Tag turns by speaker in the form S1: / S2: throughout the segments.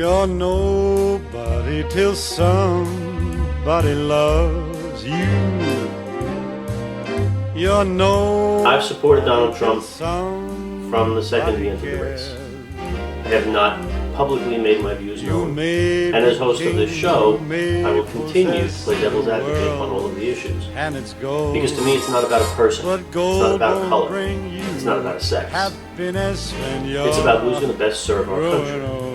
S1: You're nobody till somebody loves you. You're nobody.
S2: I've supported Donald Trump from the second he entered the race. I have not publicly made my views known. And as host of this show, I will continue to play devil's advocate on all of the issues. Because to me, it's not about a person. It's not about a color. It's not about a sex. It's about who's going to best serve our country.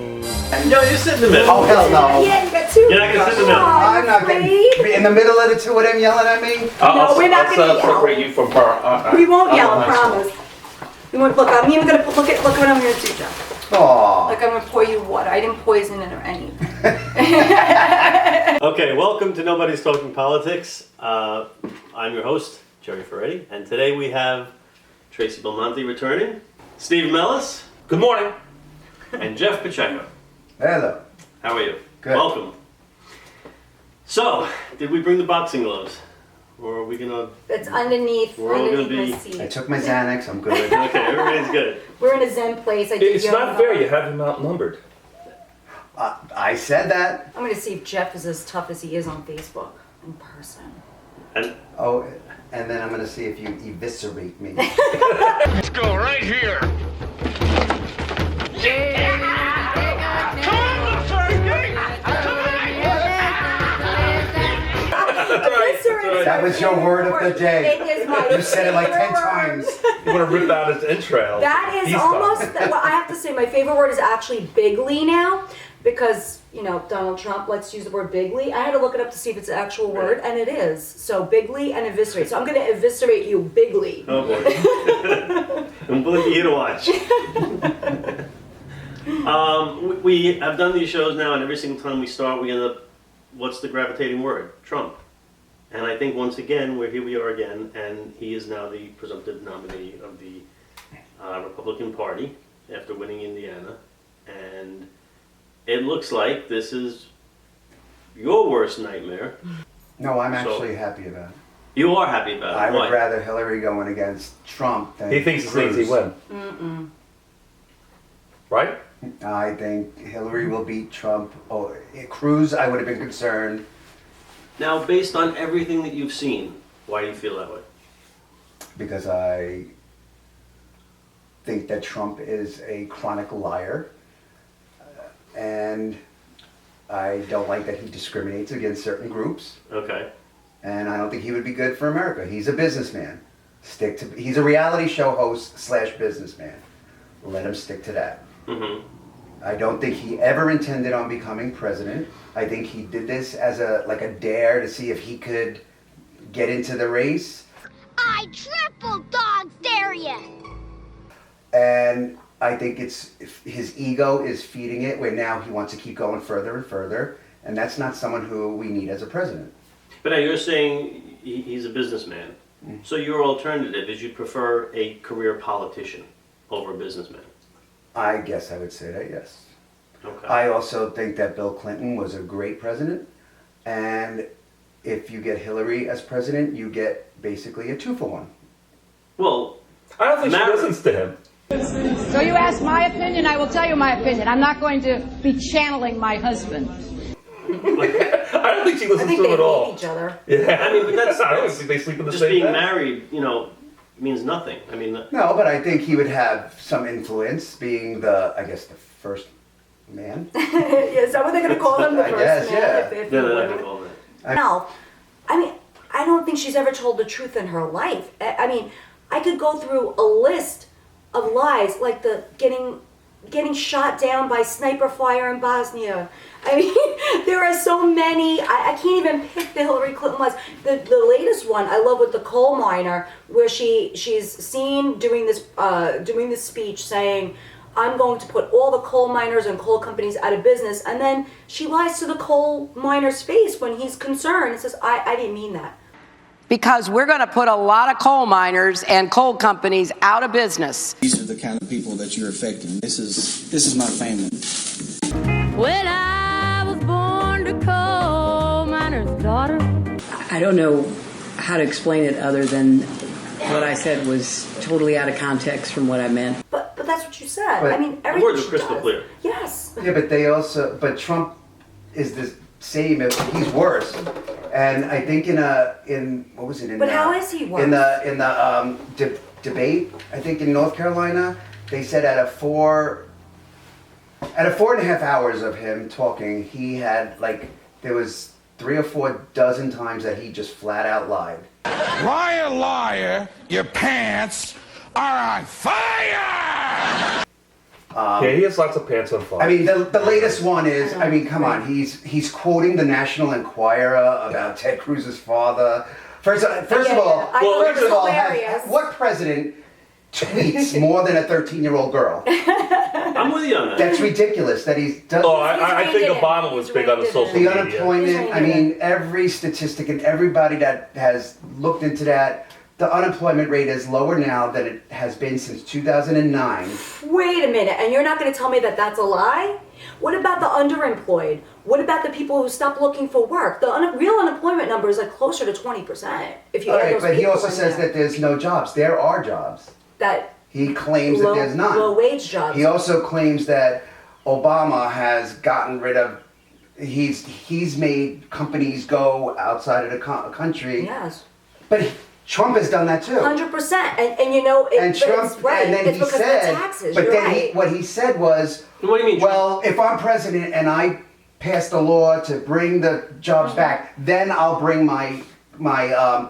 S2: No, you sit in the middle.
S3: Oh, hell no.
S4: Yeah, you got two.
S2: You're not going to sit in the middle.
S3: I'm not going to be in the middle of the two of them yelling at me.
S4: No, we're not going to yell.
S5: separate you from her.
S4: We won't yell, I promise. We won't, look, I'm even going to look what I'm going to do, Jeff.
S3: Aww.
S4: Like I'm going to pour you water. I didn't poison it or anything.
S2: Okay, welcome to Nobody's Talking Politics. I'm your host, Gerry Ferretti, and today we have Traci Belmonte returning, Steve Mellis.
S5: Good morning.
S2: And Jeff Pacheco.
S3: Hello.
S2: How are you?
S3: Good.
S2: Welcome. So, did we bring the boxing gloves? Or are we gonna...
S4: It's underneath
S2: We're all gonna
S4: my
S2: be-
S4: seat.
S3: I took my Xanax. I'm good.
S2: Okay, everybody's good.
S4: We're in a Zen place. I did
S5: It's
S4: yoga.
S5: not fair. You have him outnumbered.
S3: I said that.
S4: I'm going to see if Jeff is as tough as he is on Facebook in person.
S2: And
S3: Oh, and then I'm going to see if you eviscerate me.
S6: Let's go right here.
S3: That was your word of the day.
S4: It is my
S3: You said it like 10
S4: favorite
S3: times.
S4: word.
S5: You want to rip out his entrails.
S4: That is
S5: He's
S4: almost,
S5: done.
S4: well, I have to say my favorite word is actually bigly now because, you know, Donald Trump likes to use the word bigly. I had to look it up to see if it's an actual word, and it is. So bigly and eviscerate. So I'm going to eviscerate you bigly.
S2: oh boy. I'm glad you're here to watch. We have done these shows now, and every single time we start, we end up, what's the gravitating word? Trump. And I think once again, here we are again, and he is now the presumptive nominee of the Republican Party after winning Indiana. And it looks like this is your worst nightmare.
S3: No, I'm
S2: So-
S3: actually happy about it.
S2: You are happy about it.
S3: I
S2: Why?
S3: would rather Hillary going against Trump than
S5: He thinks it's an
S3: Cruz.
S5: easy win.
S4: Mm-mm.
S5: Right?
S3: I think Hillary will beat Trump. Oh, Cruz, I would have been concerned.
S2: Now, based on everything that you've seen, why do you feel that way?
S3: Because I think that Trump is a chronic liar, and I don't like that he discriminates against certain groups,
S2: Okay.
S3: and I don't think he would be good for America. He's a businessman. He's a reality show host / businessman. Let him stick to that.
S2: Mm-hmm.
S3: I don't think he ever intended on becoming president. I think he did this as a dare to see if he could get into the race.
S7: I triple dog dare you!
S3: And I think it's his ego is feeding it, where now he wants to keep going further and further, and that's not someone who we need as a president.
S2: But now you're saying he's a businessman.
S3: Mm-hmm.
S2: So your alternative is you prefer a career politician over a businessman.
S3: I guess I would say that, yes.
S2: Okay.
S3: I also think that Bill Clinton was a great president, and if you get Hillary as president, you get basically a 2-for-1.
S2: Well,
S5: I don't think she
S2: Mar-
S5: listens to him.
S8: So you ask my opinion, I will tell you my opinion. I'm not going to be channeling my husband.
S5: I don't think she
S4: I
S5: listens
S4: think
S5: to him
S4: they
S5: at all.
S4: hate each other.
S5: Yeah.
S2: I mean, but that's,
S5: I don't think they sleep in the
S2: just
S5: same
S2: being
S5: bed.
S2: married, means nothing. I mean,
S3: No, but I think he would have some influence, being the first man.
S4: Is that what they're going to call him? The
S3: I
S4: first
S3: guess,
S4: man?
S3: yeah.
S4: If
S2: no,
S4: you
S2: no,
S4: would.
S2: no, all that.
S4: No, I mean, I don't think she's ever told the truth in her life. I mean, I could go through a list of lies, like the getting shot down by sniper fire in Bosnia. I mean, there are so many. I can't even pick the Hillary Clinton lies. The latest one I love with the coal miner, where she's seen doing this speech saying, I'm going to put all the coal miners and coal companies out of business. And then she lies to the coal miner's face when he's concerned and says, I didn't mean that.
S9: Because we're going to put a lot of coal miners and coal companies out of business.
S10: These are the kind of people that you're affecting. This is my family.
S8: Well, I was born to coal miner's daughter.
S11: I don't know how to explain it other than what I said was totally out of context from what I meant.
S4: But But that's what you said.
S3: But
S4: I mean,
S2: The
S4: everything
S2: words are
S4: she
S2: crystal
S4: does.
S2: clear.
S4: Yes.
S3: Yeah, but they also, but Trump is the same. He's worse. And I think in what was it?
S4: But how is he worse?
S3: In the debate, I think in North Carolina, they said out of 4.5 hours of him talking, he had there was 3 or 4 dozen times that he just flat out lied.
S6: Liar, liar, your pants are on fire!
S5: Yeah, he has lots of pants on fire.
S3: I mean, the latest one is, I mean, come on, he's quoting the National Enquirer about Ted Cruz's father. First of all, what president tweets more than a 13-year-old girl?
S2: I'm with you on that.
S3: That's ridiculous that he's done.
S5: Oh, I think Obama was big on the social
S3: The
S5: media.
S3: unemployment, I mean, every statistic and everybody that has looked into that, the unemployment rate is lower now than it has been since 2009.
S4: Wait a minute, and you're not going to tell me that that's a lie? What about the underemployed? What about the people who stopped looking for work? The real unemployment number is closer to 20%. If you
S3: All
S4: add
S3: right,
S4: those
S3: but he
S4: people
S3: also
S4: in
S3: says
S4: there.
S3: that there's no jobs. There are jobs.
S4: That
S3: He claims that there's none.
S4: low wage jobs.
S3: He also claims that Obama has gotten rid of. He's made companies go outside of the country.
S4: Yes.
S3: But Trump has done that too.
S4: 100%. And you know,
S3: And Trump,
S4: it's right.
S3: and then
S4: it's
S3: he
S4: because
S3: said,
S4: of the taxes.
S3: but
S4: You're
S3: then
S4: right.
S3: what he said was,
S2: What do you mean?
S3: well, if I'm president and I pass the law to bring the jobs back, then I'll bring my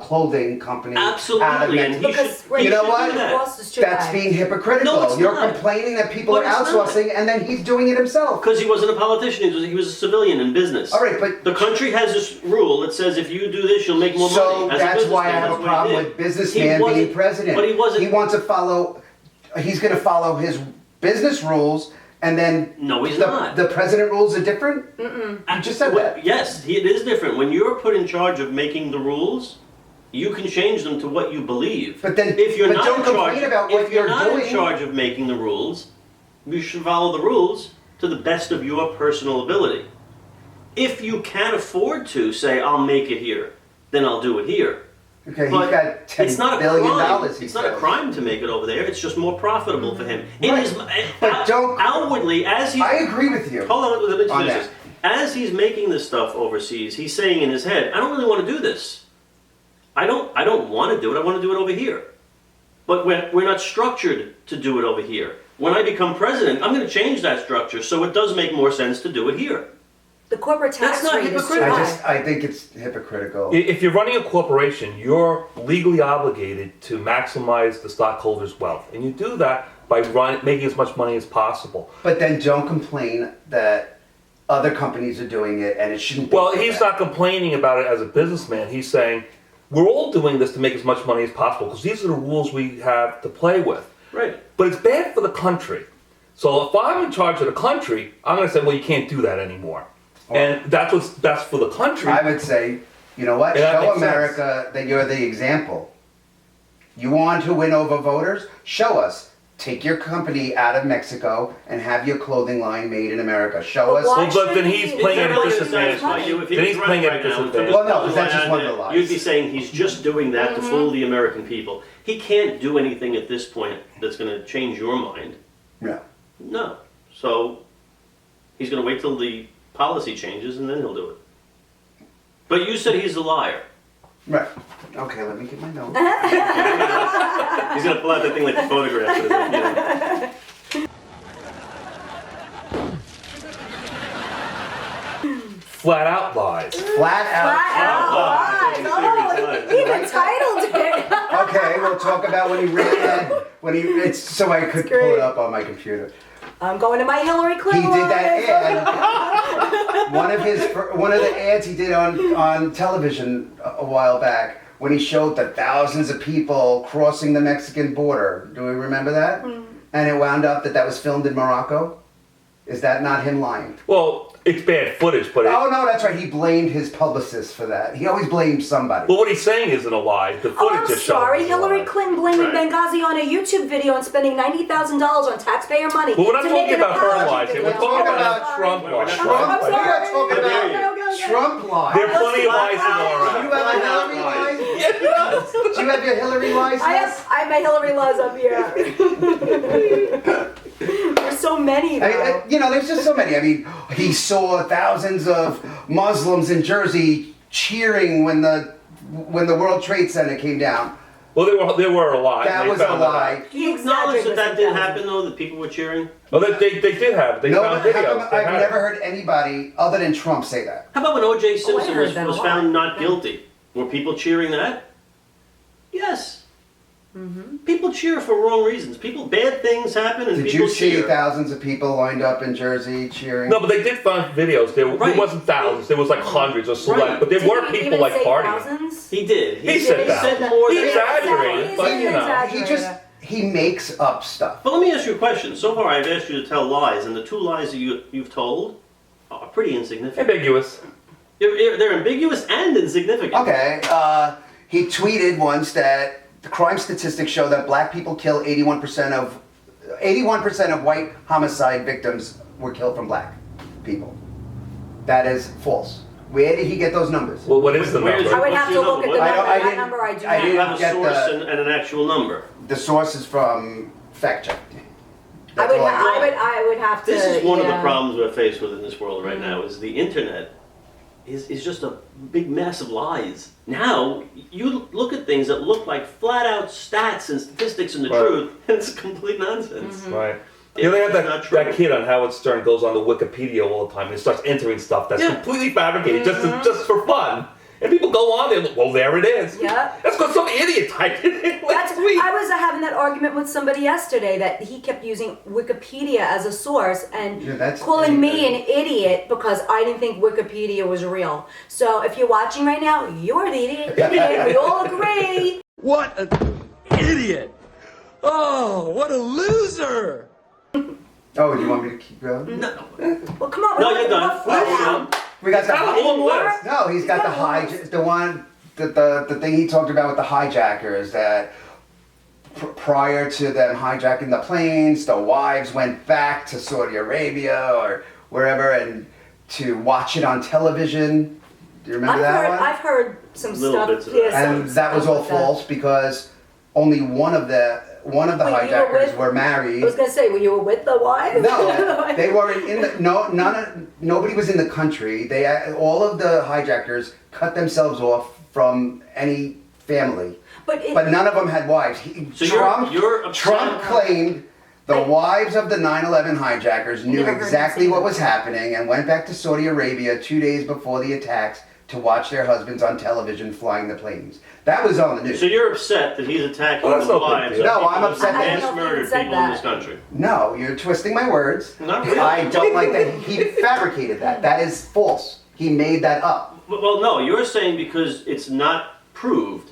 S3: clothing company out of
S2: Absolutely, and
S3: Mexico.
S2: he
S4: Because
S2: should.
S3: You know what?
S4: The boss is too
S3: That's
S4: high.
S3: being hypocritical.
S2: No, it's
S3: You're
S2: not.
S3: complaining that people
S2: But
S3: are
S2: it's not.
S3: outsourcing, and then he's doing it himself.
S2: Because he wasn't a politician, he was a civilian in business.
S3: All right, but
S2: The country has this rule that says if you do this, you'll make more
S3: so
S2: money. As a
S3: that's why I
S2: businessman,
S3: have a
S2: that's what he
S3: problem
S2: did.
S3: with businessman
S2: He wasn't-
S3: being president.
S2: But he wasn't.
S3: He wants to follow. He's going to follow his business rules, and then
S2: No, he's
S3: the,
S2: not.
S3: The president rules are different. You just said that.
S2: Yes, it is different. When you're put in charge of making the rules, you can change them to what you believe.
S3: But then,
S2: if you're
S3: but
S2: not
S3: don't
S2: in
S3: complain
S2: charge,
S3: about what
S2: if you're
S3: you're
S2: not
S3: doing.
S2: in charge of making the rules, you should follow the rules to the best of your personal ability. If you can't afford to say, "I'll make it here," then I'll do it here.
S3: Okay,
S2: But
S3: he's got
S2: it's not
S3: $10
S2: a
S3: billion.
S2: crime.
S3: He
S2: It's not a
S3: says.
S2: crime to make it over there. It's just more profitable for him. It
S3: Right.
S2: is.
S3: But don't-
S2: outwardly as he.
S3: I agree with you.
S2: Hold on, let me
S3: on
S2: finish
S3: that.
S2: this. As he's making this stuff overseas, he's saying in his head, "I don't really want to do this. I don't want to do it. I want to do it over here." But we're not structured to do it over here. When I become president, I'm going to change that structure so it does make more sense to do it here.
S4: The corporate tax
S2: That's not
S4: rate is too
S2: hypocritical.
S4: high.
S3: I think it's hypocritical.
S5: If you're running a corporation, you're legally obligated to maximize the stockholders' wealth, and you do that by making as much money as possible.
S3: But then don't complain that other companies are doing it, and it shouldn't be.
S5: Well,
S3: like
S5: he's
S3: that.
S5: not complaining about it as a businessman. He's saying we're all doing this to make as much money as possible because these are the rules we have to play with.
S2: Right.
S5: But it's bad for the country. So if I'm in charge of the country, I'm going to say, well, you can't do that anymore. And that's what's best for the country.
S3: I would say, you know what?
S5: Yeah, that
S3: Show
S5: makes
S3: America that you're the example. You want to win over voters? Show us. Take your company out of Mexico and have your clothing line made in America. Show
S4: But
S3: us.
S4: why
S5: Well, but then
S4: should
S5: he's
S4: he-
S5: playing
S2: Is
S5: at
S2: that
S5: a
S2: really gonna
S5: disadvantage.
S2: satisfy you? If he
S5: Then
S2: was
S5: he's playing at a
S2: right now,
S5: disadvantage.
S3: Well, no, 'cause that's just one of the lies.
S2: You'd be saying he's just doing that to fool the American people. He can't do anything at this point that's going to change your mind.
S3: No.
S2: No. So he's going to wait till the policy changes and then he'll do it. But you said he's a liar.
S3: Right. Okay, let me get my notes.
S2: He's going to pull out that thing like the photograph. You know.
S5: Flat out lies.
S3: Flat out.
S4: Flat out lies. Oh, he even titled it.
S3: Okay, we'll talk about when he ran that. It's so I could pull it up on my computer.
S4: I'm going to my Hillary
S3: He
S4: Clinton.
S3: did that ad. one of the ads he did on television a while back when he showed the thousands of people crossing the Mexican border. Do we remember that? And it wound up that was filmed in Morocco. Is that not him lying?
S5: Well, it's bad footage, but
S3: Oh no, that's right. He blamed his publicist for that. He always blames somebody.
S5: well, what he's saying isn't a lie. The footage
S4: Oh, I'm
S5: just shows
S4: sorry.
S5: it's a
S4: Hillary
S5: lie.
S4: Clinton blaming
S2: Right.
S4: Benghazi on a YouTube video and spending $90,000 on taxpayer money.
S5: Well, we're not
S4: to make
S5: talking
S4: an
S5: about her
S4: apology
S5: lies here. We're
S4: video.
S5: talking
S3: I'm
S5: about
S3: sorry.
S5: Trump
S2: We're not
S5: lies.
S2: talking
S3: Trump.
S2: about-
S3: We're not talking
S2: How dare
S3: about
S2: you.
S3: Trump lies.
S5: There are plenty of lies in all
S3: Do you
S5: around.
S3: have a Hillary lie?
S2: Yeah,
S3: Do you have your Hillary lies?
S4: I have my Hillary laws up here. There's so many though.
S3: There's just so many. I mean, he saw thousands of Muslims in Jersey cheering when the World Trade Center came down.
S5: Well, there were a lot.
S3: That was a lie.
S2: Do you acknowledge that didn't happen, though, that people were cheering?
S5: Oh, they did have. They found videos.
S3: I've never heard anybody other than Trump say that.
S2: How about when O.J. Simpson
S4: heard
S2: was found not guilty? Were people cheering that? Yes.
S4: Mm-hmm.
S2: People cheer for wrong reasons. Bad things happen and
S3: Did
S2: people
S3: you see
S2: cheer.
S3: thousands of people lined up in Jersey cheering?
S5: No, but they did find videos. There wasn't thousands. There was like hundreds or select.
S2: Right.
S5: But there
S4: Did
S5: were
S4: he
S5: people
S4: even
S5: like
S4: say
S5: partying.
S4: thousands?
S2: He did.
S5: He said that.
S2: more
S5: He
S2: than
S5: exaggerated, but you know.
S3: He makes up stuff.
S2: But let me ask you a question. So far, I've asked you to tell lies, and the two lies that you've told are pretty insignificant.
S5: Ambiguous.
S2: They're ambiguous and insignificant.
S3: Okay. He tweeted once that the crime statistics show that black people kill 81% of white homicide victims were killed from black people. That is false. Where did he get those numbers?
S5: Well, what is the number?
S4: I would have to look at the number. That number I do not
S2: You have
S4: have.
S2: a source and an actual number.
S3: The source is from Fact Check.
S4: I would have to.
S2: This is one of the problems we're faced with in this world right now. Is the internet is just a big mess of lies. Now you look at things that look like flat out stats and statistics and the truth, and it's complete nonsense.
S4: Mm-hmm.
S5: Right. You know, they have that kid on Howard Stern goes on the Wikipedia all the time and starts entering stuff that's completely fabricated just for fun. And people go on there, well, there it is.
S4: Yeah.
S5: That's because some idiot typed it in last week.
S4: I was having that argument with somebody yesterday that he kept using Wikipedia as a source and calling me an idiot because I didn't think Wikipedia was real. So if you're watching right now, you're the idiot. We all agree.
S12: What an idiot! Oh, what a loser!
S3: Oh, do you want me to keep going?
S2: No.
S4: Well, come on.
S2: No, you're done.
S3: We got
S5: list.
S3: No, he's got the thing he talked about with the hijackers that prior to them hijacking the planes, the wives went back to Saudi Arabia or wherever and to watch it on television. Do you remember that one?
S4: I've heard some
S2: Little
S4: stuff.
S2: bits of that.
S3: And that was all false because only one of the hijackers were married.
S4: I was gonna say, were you with the wife?
S3: No, they weren't in the. Nobody was in the country. All of the hijackers cut themselves off from any family, but none of them had wives. Trump claimed the wives of the 9/11 hijackers knew exactly what was happening and went back to Saudi Arabia 2 days before the attacks to watch their husbands on television flying the planes. That was on the news.
S2: So you're upset that he's attacking the wives?
S3: No, I'm upset
S2: that
S3: that
S2: he's murdered people in this country.
S3: No, you're twisting my words.
S2: Not really.
S3: I don't like that he fabricated that. That is false. He made that up.
S2: Well, no, you're saying because it's not proved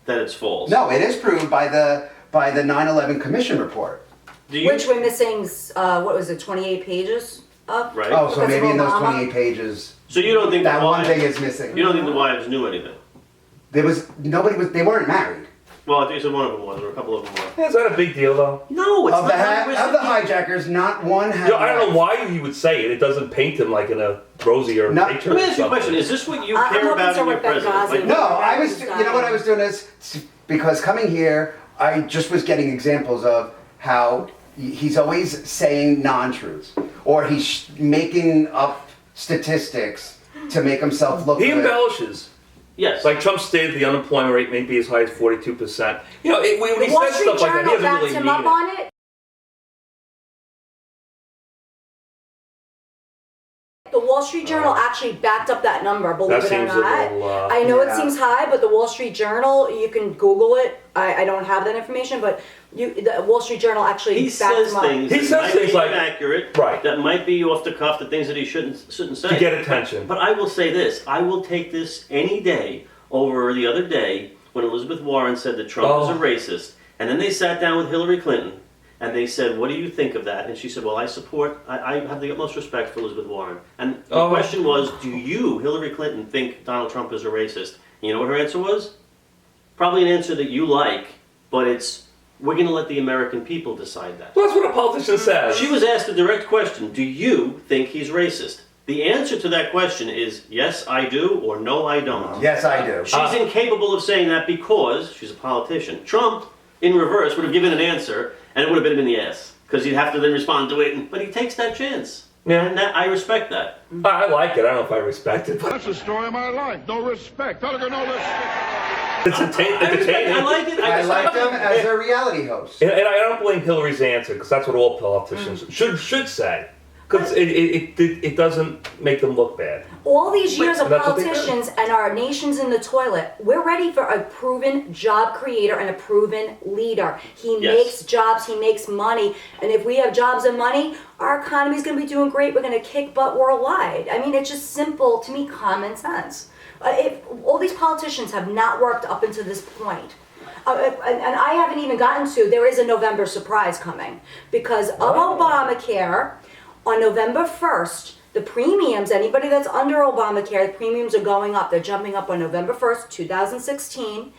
S2: that it's false.
S3: No, it is proved by the 9/11 Commission report.
S4: Which we're missing, what was it, 28 pages of?
S2: Right.
S3: Oh, so maybe in those 28 pages.
S2: So you don't think
S3: that one thing is missing?
S2: You don't think the wives knew anything?
S3: They weren't married.
S2: Well, I think you said one of them was, or a couple of them were.
S5: Is that a big deal, though?
S2: No, it's
S3: of
S2: not.
S3: Of the hijackers, not one had.
S5: I don't know why you would say it. It doesn't paint him like in a rosy or
S2: Let me ask you a question. Is this what you care about in your president? Like,
S3: no, I was. You know what I was doing this because coming here, I just was getting examples of how he's always saying non-truths or he's making up statistics to make himself look.
S5: He
S3: good.
S5: embellishes.
S2: Yes.
S5: Like Trump stated the unemployment rate may be as high as 42%. You know, when he says stuff like that, he doesn't really mean
S4: up on it. The Wall Street Journal actually backed up that number, believe it or not. I know it seems high, but the Wall Street Journal, you can Google it. I don't have that information, but the Wall Street Journal actually backed him up.
S2: He says things like inaccurate, right? That might be off the cuff, the things that he shouldn't say
S5: to get attention.
S2: But I will say this: I will take this any day over the other day when Elizabeth Warren said that Trump is a racist, and then they sat down with Hillary Clinton. And they said, what do you think of that? And she said, well, I have the utmost respect for Elizabeth Warren. And the question was, do you, Hillary Clinton, think Donald Trump is a racist? And you know what her answer was? Probably an answer that you like, but we're going to let the American people decide that.
S5: Well, that's what a politician says.
S2: She was asked a direct question, do you think he's racist? The answer to that question is yes, I do, or no, I don't.
S3: Yes, I do.
S2: She's incapable of saying that because she's a politician. Trump, in reverse, would have given an answer, and it would have been in the ass, because he'd have to then respond to it, but he takes that chance.
S5: Yeah.
S2: And I respect that.
S5: I like it. I don't know if I respect it, but
S6: That's the story of my life. No respect. No respect.
S5: it's entertaining.
S2: I like it.
S3: I like them as a reality host.
S5: And I don't blame Hillary's answer, because that's what all politicians should say. Because it doesn't make them look bad.
S4: All these years of
S5: that's what they
S4: politicians and our nation's in the toilet, we're ready for a proven job creator and a proven leader. He makes jobs, he makes money, and if we have jobs and money, our economy's going to be doing great. We're going to kick butt worldwide. I mean, it's just simple, to me, common sense. If all these politicians have not worked up until this point, and I haven't even gotten to, there is a November surprise coming because of Obamacare. On November 1st, the premiums, anybody that's under Obamacare, the premiums are going up. They're jumping up on November 1st, 2016.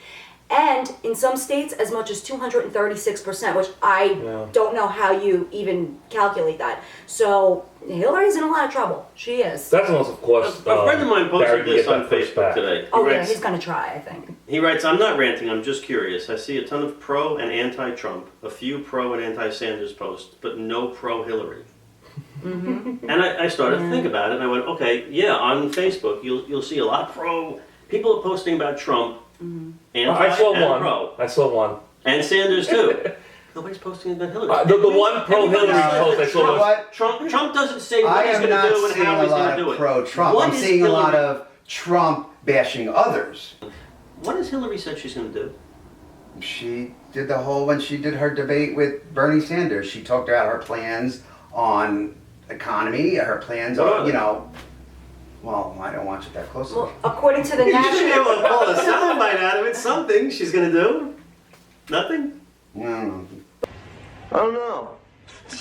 S4: And in some states, as much as 236%, which I don't know how you even calculate that. So Hillary's in a lot of trouble. She is.
S5: That's unless, of course,
S2: a friend of mine posted this on Facebook today.
S4: He's going to try, I think.
S2: He writes, I'm not ranting, I'm just curious. I see a ton of pro and anti-Trump, a few pro and anti-Sanders posts, but no pro-Hillary. And I started to think about it, and I went, okay, yeah, on Facebook, you'll see a lot of people are posting about Trump, anti
S5: I saw
S2: and
S5: one.
S2: pro.
S5: I saw one.
S2: And Sanders, too. Nobody's posting about Hillary.
S5: The one pro-Hillary post I saw was...
S2: Trump doesn't say what he's going to do and how he's going to do it.
S3: Pro-Trump. I'm seeing a lot of Trump bashing others.
S2: What has Hillary said she's going to do?
S3: She did when she did her debate with Bernie Sanders, she talked about her plans on economy, her plans on, well, I don't watch it that closely.
S4: Well, according to the national...
S2: You should be able to pull a soundbite out of it, something she's going to do. Nothing?
S3: I
S2: don't know.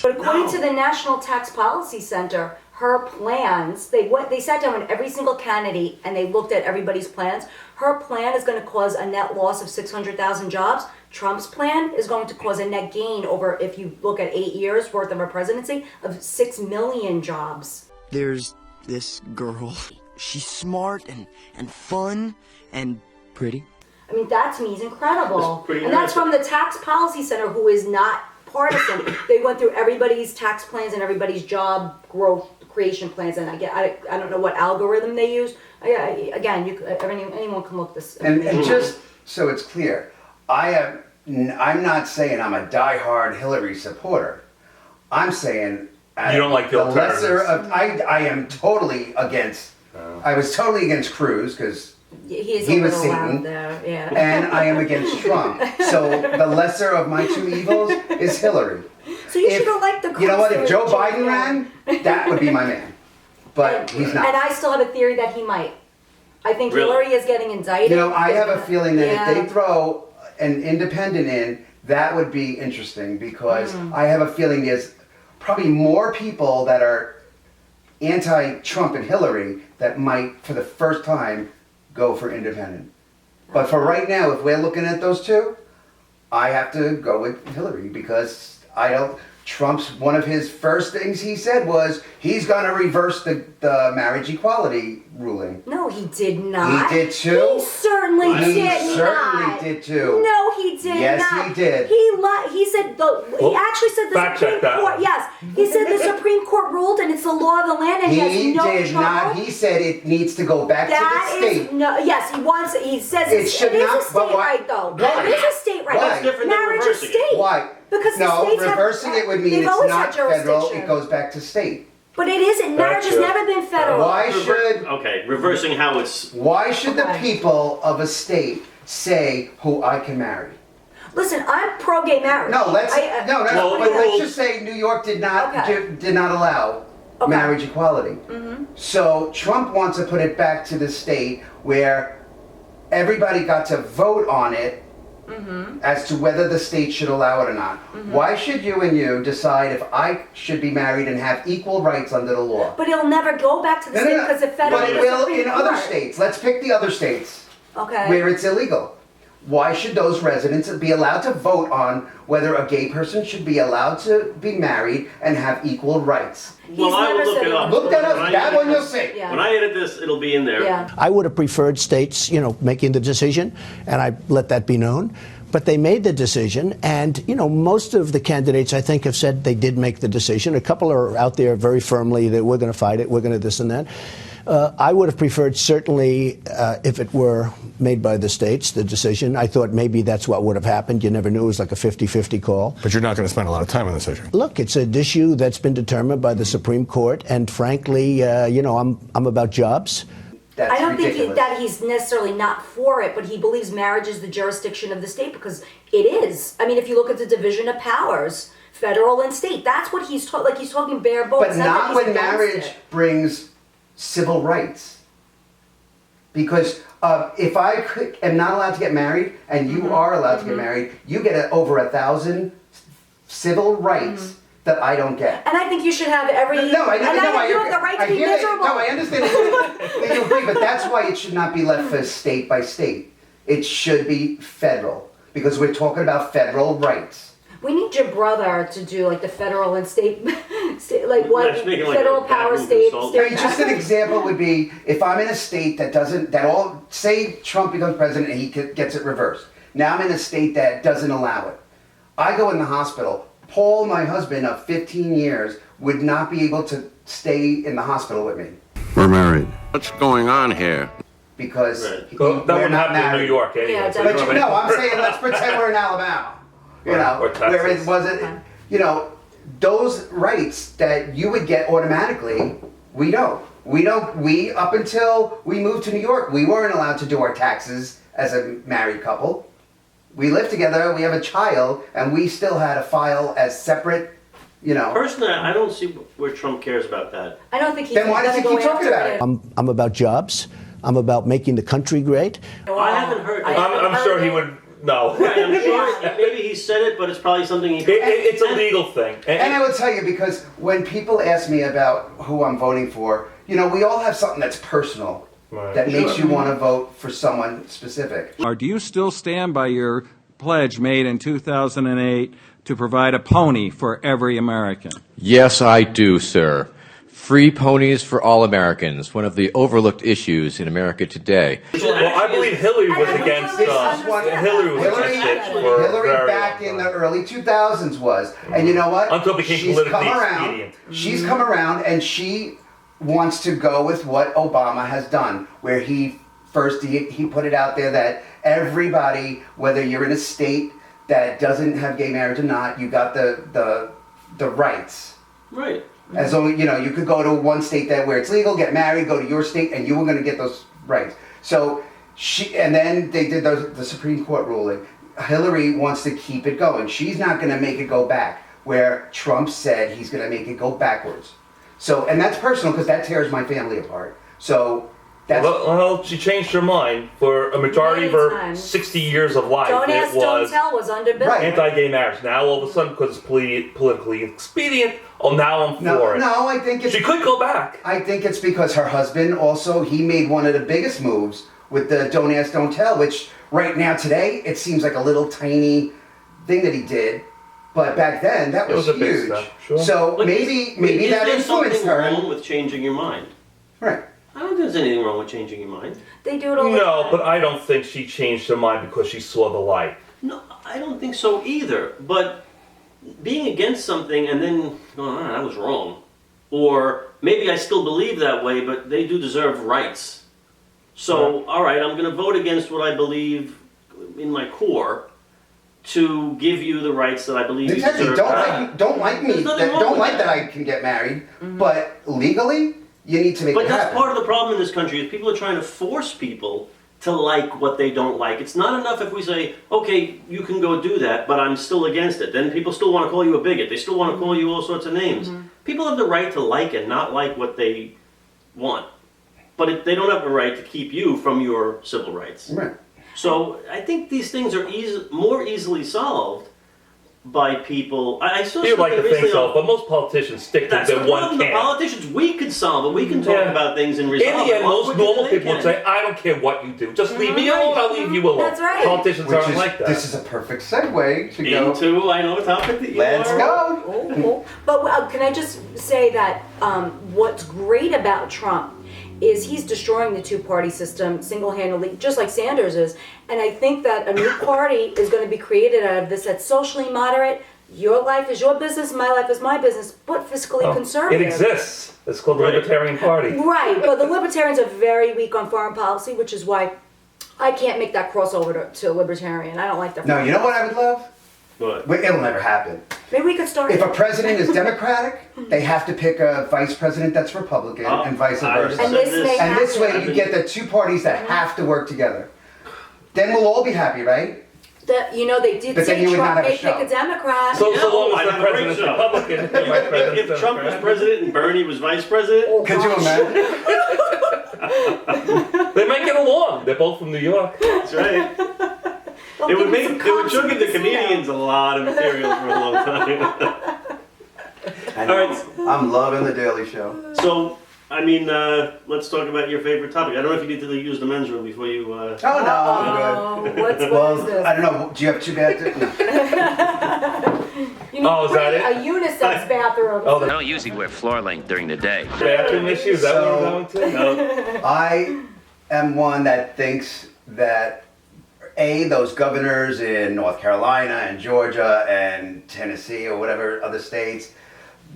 S4: But according to the National Tax Policy Center, her plans, they sat down with every single candidate and they looked at everybody's plans. Her plan is going to cause a net loss of 600,000 jobs. Trump's plan is going to cause a net gain over, if you look at 8 years worth of a presidency, of 6 million jobs.
S13: There's this girl. She's smart and fun and pretty.
S4: I mean, that to me is incredible.
S2: And
S4: that's from the Tax Policy Center, who is not partisan. They went through everybody's tax plans and everybody's job growth creation plans, and I don't know what algorithm they use. Again, anyone can look this.
S3: And just so it's clear, I'm not saying I'm a diehard Hillary supporter. I'm saying
S5: you don't like the alternatives.
S3: I am totally against. I was totally against Cruz because he was Satan, and I am against Trump. So the lesser of my two evils is Hillary.
S4: So you should have liked the.
S3: You know what? If Joe Biden ran, that would be my man. But he's not.
S4: And I still have a theory that he might. I think Hillary is getting indicted.
S3: I have a feeling that if they throw an independent in, that would be interesting because I have a feeling there's probably more people that are anti-Trump and Hillary that might, for the first time, go for independent. But for right now, if we're looking at those two, I have to go with Hillary because Trump's, one of his first things he said was he's going to reverse the marriage equality ruling.
S4: No, he did not.
S3: He did too.
S4: He certainly did not.
S3: He certainly did too.
S4: No, he did not.
S3: Yes, he did.
S4: He said he actually said the Supreme Court. Yes, he said the Supreme Court ruled and it's the law of the land and he has no
S3: did
S4: trouble.
S3: Not. He said it needs to go back to the state.
S4: Yes, he wants. He says it
S3: should
S4: is
S3: not.
S4: a state right though.
S3: Why?
S4: It is a state right.
S2: That's different than
S4: marriage is
S2: reversing
S4: state.
S3: Why?
S4: Because the states
S3: reversing it would mean it's not federal. It goes back to state.
S4: But it isn't. Marriage has never been federal.
S2: Reversing how it's.
S3: Why should the people of a state say who I can marry?
S4: Listen, I'm pro-gay marriage.
S3: No, let's just say New York did not allow marriage equality. So Trump wants to put it back to the state where everybody got to vote on it as to whether the state should allow it or not. Why should you decide if I should be married and have equal rights under the law?
S4: But it'll never go back to the state because the federal.
S3: But it will in other states. Let's pick the other states where it's illegal. why should those residents be allowed to vote on whether a gay person should be allowed to be married and have equal rights?
S2: Well, I will look it up.
S3: Look that up. That one you'll see.
S2: When I edit this, it'll be in there.
S4: Yeah.
S14: I would have preferred states, making the decision, and I let that be known. But they made the decision, and, most of the candidates, I think, have said they did make the decision. A couple are out there very firmly that we're going to fight it, we're going to this and that. I would have preferred, certainly, if it were made by the states, the decision. I thought maybe that's what would have happened. You never knew. It was like a 50-50 call.
S15: But you're not going to spend a lot of time on this issue.
S14: Look, it's an issue that's been determined by the Supreme Court, and frankly, I'm about jobs.
S3: That's
S4: I don't
S3: ridiculous.
S4: think that he's necessarily not for it, but he believes marriage is the jurisdiction of the state because it is. I mean, if you look at the division of powers, federal and state, that's what he's talking. Like he's talking bare bones.
S3: But not when marriage brings civil rights. Because if I am not allowed to get married and you are allowed to get married, you get over 1,000 civil rights that I don't get.
S4: And I think you should have every.
S3: You have the
S4: right to be miserable.
S3: No, I understand that you agree, but that's why it should not be left for state by state. It should be federal because we're talking about federal rights.
S4: We need your brother to do like the federal and state, like what federal power state.
S3: Just an example would be if I'm in a state say Trump becomes president and he gets it reversed. Now I'm in a state that doesn't allow it. I go in the hospital. Paul, my husband of 15 years, would not be able to stay in the hospital with me.
S16: We're married. What's going on here?
S3: Because
S5: that wouldn't happen in New York anyway.
S4: Yeah,
S5: so
S3: but no, I'm saying let's pretend we're in Alabama.
S5: Or Texas.
S3: Where it wasn't, those rights that you would get automatically, we don't. We, up until we moved to New York, we weren't allowed to do our taxes as a married couple. We lived together, we have a child, and we still had to file as separate,
S2: Personally, I don't see where Trump cares about that.
S4: I don't think he's.
S3: Then why does he keep talking about it?
S14: I'm about jobs. I'm about making the country great.
S2: I haven't heard.
S5: I'm sure he would. No.
S2: Right, I'm sure maybe he said it, but it's probably something he.
S5: It's a legal thing.
S3: And I will tell you, because when people ask me about who I'm voting for, we all have something that's personal that makes you want to vote for someone specific.
S17: Or do you still stand by your pledge made in 2008 to provide a pony for every American?
S18: Yes, I do, sir. Free ponies for all Americans, one of the overlooked issues in America today.
S5: Well, I believe Hillary was against
S3: Hillary back in the early 2000s was. And you know what?
S5: Until it became politically expedient.
S3: She's come around and she wants to go with what Obama has done, where he put it out there that everybody, whether you're in a state that doesn't have gay marriage or not, you got the rights.
S2: Right.
S3: As long you could go to one state where it's legal, get married, go to your state, and you were going to get those rights. So and then they did the Supreme Court ruling. Hillary wants to keep it going. She's not going to make it go back, where Trump said he's going to make it go backwards. So, and that's personal because that tears my family apart. So that's.
S5: Well, she changed her mind for a majority of her 60 years of life.
S4: Don't ask, don't tell was under bill.
S5: Anti-gay marriage. Now all of a sudden, because it's politically expedient, now I'm for it.
S3: No, I think it's.
S5: She could go back.
S3: I think it's because her husband also, he made one of the biggest moves with the don't ask, don't tell, which right now today, it seems like a little tiny thing that he did. But back then, that was
S5: a big
S3: huge.
S5: step, sure.
S3: So maybe that influenced her.
S2: Is there something wrong with changing your mind?
S3: Right.
S2: I don't think there's anything wrong with changing your mind.
S4: They do it all the time.
S5: No, but I don't think she changed her mind because she saw the light.
S2: No, I don't think so either. But being against something and then going, that was wrong. Or maybe I still believe that way, but they do deserve rights. So, all right, I'm going to vote against what I believe in my core to give you the rights that I believe you deserve.
S3: Don't like me. Don't like that I can get married. But legally, you need to make it happen.
S2: But that's part of the problem in this country is people are trying to force people to like what they don't like. It's not enough if we say, okay, you can go do that, but I'm still against it. Then people still want to call you a bigot. They still want to call you all sorts of names. People have the right to like and not like what they want. But they don't have the right to keep you from your civil rights.
S3: Right.
S2: So I think these things are more easily solved by people. I saw
S5: You like to
S2: something
S5: think
S2: recently
S5: so,
S2: on-
S5: but most politicians stick to
S2: That's
S5: their
S2: the
S5: one
S2: problem. The
S5: camp.
S2: politicians, we can solve it. We can talk about things and resolve
S5: In the end,
S2: it.
S5: most normal
S2: They
S5: people would
S2: can.
S5: say, I don't care what you do. Just leave me alone, I'll leave you alone.
S4: That's right.
S5: Politicians
S3: Which
S5: aren't
S3: is,
S5: like that.
S3: this is a perfect segue to go.
S2: Into, I know, a topic that you
S3: Let's
S2: are.
S3: go.
S4: Oh. But can I just say that what's great about Trump is he's destroying the two-party system single-handedly, just like Sanders is. And I think that a new party is going to be created out of this that's socially moderate. Your life is your business, my life is my business, but fiscally conservative.
S5: It exists. It's called the Libertarian Party.
S4: Right, but the Libertarians are very weak on foreign policy, which is why I can't make that crossover to Libertarian. I don't like that.
S3: No, you know what I would love?
S2: What?
S3: It'll never happen.
S4: Maybe we could start.
S3: If a president is Democratic, they have to pick a vice president that's Republican, and vice versa.
S4: And this
S3: way, you get the two parties that have to work together. Then we'll all be happy, right?
S4: They did
S3: But then
S4: say
S3: you would
S4: Trump
S3: not have a
S4: may pick
S3: show.
S4: a Democrat.
S5: So long
S2: I
S5: as the
S2: have a great
S5: president's
S2: show.
S5: Republican, the vice president's
S2: If Trump was
S5: Democrat.
S2: president and Bernie was vice president,
S3: Could you imagine?
S5: They might get along. They're both from New York.
S2: that's right. It would give the comedians a lot of material for a long time.
S3: I know.
S2: All right.
S3: I'm loving the Daily Show.
S2: So, I mean, let's talk about your favorite topic. I don't know if you need to use the men's room before you.
S3: Oh no, I'm good.
S4: What is this?
S3: I don't know. Do you have two beds? No.
S4: You need
S5: is that it?
S4: a unisex bathroom.
S5: Oh,
S19: I don't usually wear floor length during the day.
S5: bathroom issue? Is that what we're going to?
S2: No.
S3: I am one that thinks that those governors in North Carolina and Georgia and Tennessee or whatever other states,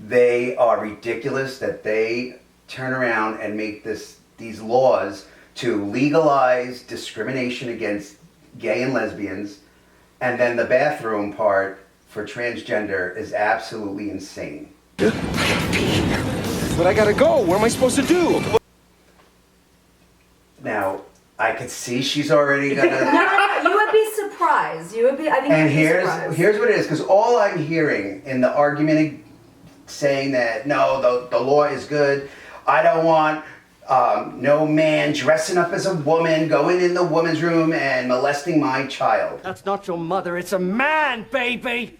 S3: they are ridiculous that they turn around and make these laws to legalize discrimination against gay and lesbians, and then the bathroom part for transgender is absolutely insane.
S13: But I gotta go. What am I supposed to do?
S3: Now, I could see she's already gonna.
S4: No, you would be surprised. You would be. I think.
S3: And
S4: you'd be surprised.
S3: here's what it is, because all I'm hearing in the argument saying that no, the law is good. I don't want no man dressing up as a woman, going in the woman's room and molesting my child.
S13: That's not your mother. It's a man, baby.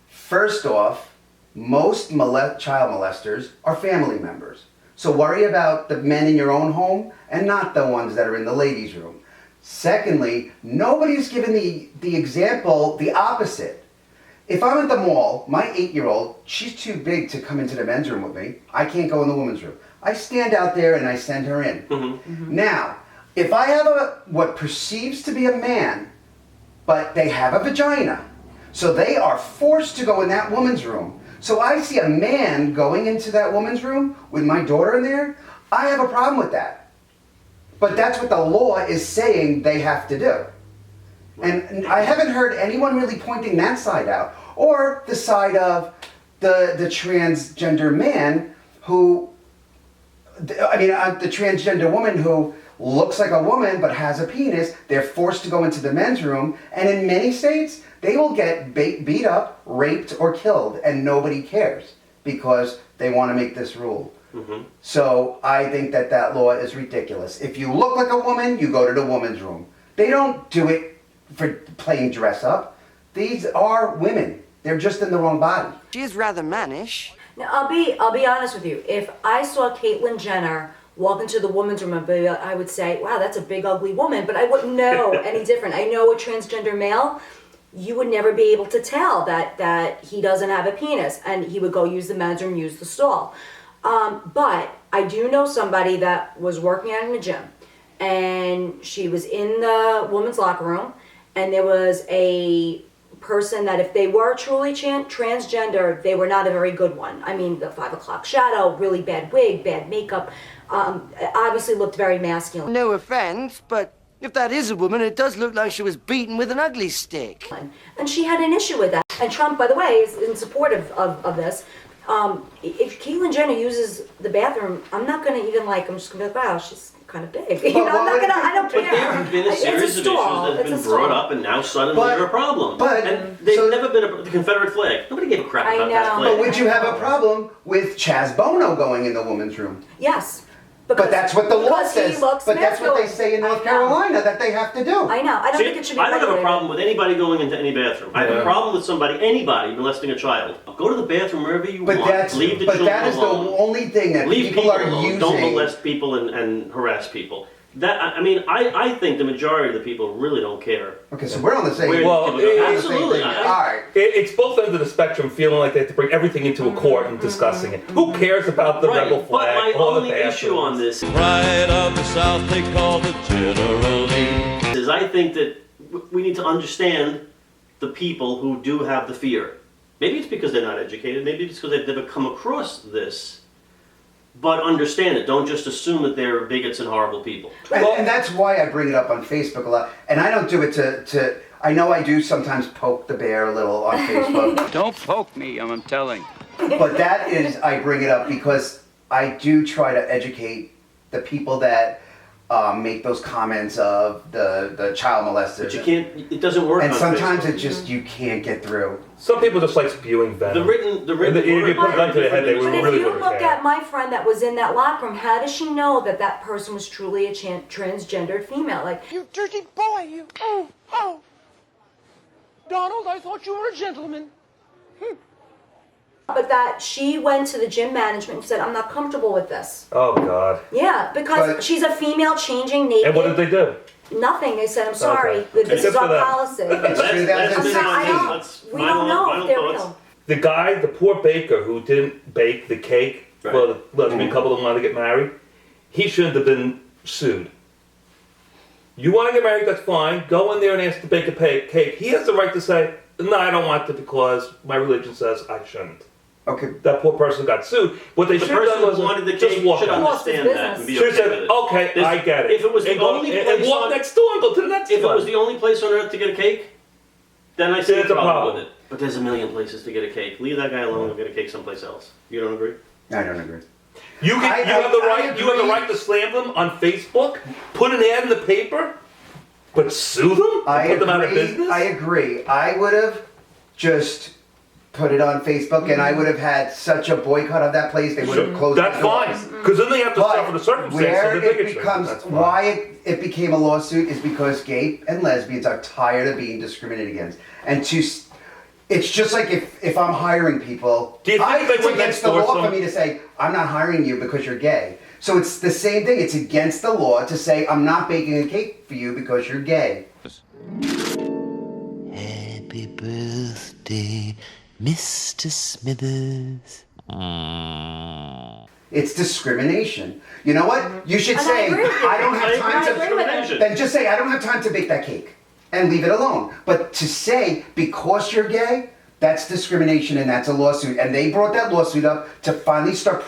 S3: First off, most child molesters are family members. So worry about the men in your own home and not the ones that are in the ladies' room. Secondly, nobody's given the example, the opposite. If I'm at the mall, my 8-year-old, she's too big to come into the men's room with me. I can't go in the women's room. I stand out there and I send her in. Mm-hmm. Now, if I have what perceives to be a man, but they have a vagina, so they are forced to go in that woman's room. So I see a man going into that woman's room with my daughter in there, I have a problem with that. But that's what the law is saying they have to do. And I haven't heard anyone really pointing that side out. Or the side of the transgender man who, the transgender woman who looks like a woman but has a penis. They're forced to go into the men's room. And in many states, they will get beat up, raped, or killed. And nobody cares because they want to make this rule. Mm-hmm. So I think that law is ridiculous. If you look like a woman, you go to the woman's room. They don't do it for playing dress up. These are women. They're just in the wrong body.
S13: She is rather mannish.
S4: Now, I'll be honest with you. If I saw Caitlyn Jenner walk into the woman's room, I would say, wow, that's a big, ugly woman. But I wouldn't know any different. I know a transgender male, you would never be able to tell that he doesn't have a penis. And he would go use the men's room, use the stall. But I do know somebody that was working out in a gym. And she was in the woman's locker room. And there was a person that if they were truly transgender, they were not a very good one. I mean, the 5 o'clock shadow, really bad wig, bad makeup, obviously looked very masculine.
S13: No offense, but if that is a woman, it does look like she was beaten with an ugly stick.
S4: And she had an issue with that. And Trump, by the way, is in support of this. If Caitlyn Jenner uses the bathroom, I'm not going to even I'm just going to be like, wow, she's kind of big. You know, I don't care.
S2: But there have been a series of issues that have been brought up, and now suddenly they're a problem. And they've never been the Confederate flag. Nobody gave a crap about that flag.
S3: But would you have a problem with Chaz Bono going in the woman's room?
S4: Yes.
S3: But that's what the law
S4: because he
S3: says.
S4: looks
S3: But that's what they
S4: masculine.
S3: say in North Carolina that they have to do.
S4: I know. I don't
S2: See,
S4: think it should be
S2: I don't have a
S4: regulated.
S2: problem with anybody going into any bathroom. I have a problem with anybody molesting a child. Go to the bathroom wherever you want. Leave the children
S3: that is
S2: alone.
S3: the only thing that
S2: Leave
S3: people are
S2: alone.
S3: using.
S2: Don't molest people and harass people. I think the majority of the people really don't care.
S3: Okay, so we're on the same.
S2: Absolutely.
S3: All right.
S5: It's both ends of the spectrum feeling like they have to bring everything into a court and discussing it. Who cares about the rebel flag?
S2: But my only issue on this
S1: Pride of the South, they call the General Lee.
S2: is I think that we need to understand the people who do have the fear. Maybe it's because they're not educated. Maybe it's because they've never come across this. But understand it. Don't just assume that they're bigots and horrible people.
S3: And that's why I bring it up on Facebook a lot. And I don't do it to I know I do sometimes poke the bear a little on Facebook.
S19: Don't poke me, I'm telling.
S3: But that is, I bring it up because I do try to educate the people that make those comments of the child molesters.
S2: But you can't, it doesn't work
S3: And
S2: on
S3: sometimes
S2: Facebook.
S3: it just, you can't get through.
S5: Some people just like spewing venom.
S2: The written
S5: If you put a gun to their head, they
S4: But
S5: really
S4: if you
S5: wouldn't
S4: look
S5: care.
S4: at my friend that was in that locker room, how does she know that that person was truly a transgendered female? Like,
S12: You dirty boy, you. Oh. Donald, I thought you were a gentleman.
S4: but that she went to the gym management and said, I'm not comfortable with this.
S5: Oh, God.
S4: Yeah, because
S3: But-
S4: she's a female changing naked.
S5: And what did they do?
S4: Nothing. They said, I'm sorry.
S5: Okay.
S4: This
S5: Good
S4: is
S5: for
S4: our
S5: them.
S4: policy.
S3: It's 2016.
S4: We don't know if they're real.
S5: The guy, the poor baker who didn't bake the cake for the lesbian couple that wanted to get married, he shouldn't have been sued. You want to get married, that's fine. Go in there and ask to bake a cake. He has the right to say, no, I don't want it because my religion says I shouldn't.
S3: Okay.
S5: That poor person got sued. What they
S2: The
S5: should have done
S2: person
S5: was
S2: who wanted the
S5: just
S2: cake
S5: walk
S2: should
S5: out.
S2: understand that and be
S5: Should have
S2: okay
S5: said,
S2: with it.
S5: okay,
S2: This-
S5: I get it.
S2: If it was the
S5: and go,
S2: only
S5: and
S2: place
S5: walk
S2: on-
S5: next door and go to the next
S2: If
S5: one.
S2: it was the only place on earth to get a cake, then I see
S5: There's
S2: a
S5: a
S2: problem
S5: problem.
S2: with it. But there's a million places to get a cake. Leave that guy alone and get a cake someplace else. You don't agree?
S3: I don't agree.
S5: You have the right. You have the right to slam them on Facebook. Put an ad in the paper, but sue them. Put them out of business.
S3: I agree. I would have just put it on Facebook, and I would have had such a boycott of that place. They would have closed.
S5: That's
S3: the doors.
S5: fine, because then they have to suffer the circumstances
S3: Where
S5: of the
S3: it
S5: bigotry.
S3: becomes
S5: That's fine.
S3: why it became a lawsuit is because gay and lesbians are tired of being discriminated against, and it's just like if I'm hiring people,
S5: Do you think they
S3: it's
S5: would
S3: against the
S5: enforce
S3: law
S5: them?
S3: for me to say I'm not hiring you because you're gay. So it's the same thing. It's against the law to say I'm not baking a cake for you because you're gay.
S13: Happy birthday, Mr. Smithers.
S3: It's discrimination. You know what? You should
S4: And I
S3: say,
S4: agree with you.
S3: I don't have
S4: I
S3: time
S4: agree with
S3: to.
S4: you.
S3: Then just say, I don't have time to bake that cake, and leave it alone. But to say because you're gay, that's discrimination, and that's a lawsuit. And they brought that lawsuit up to finally start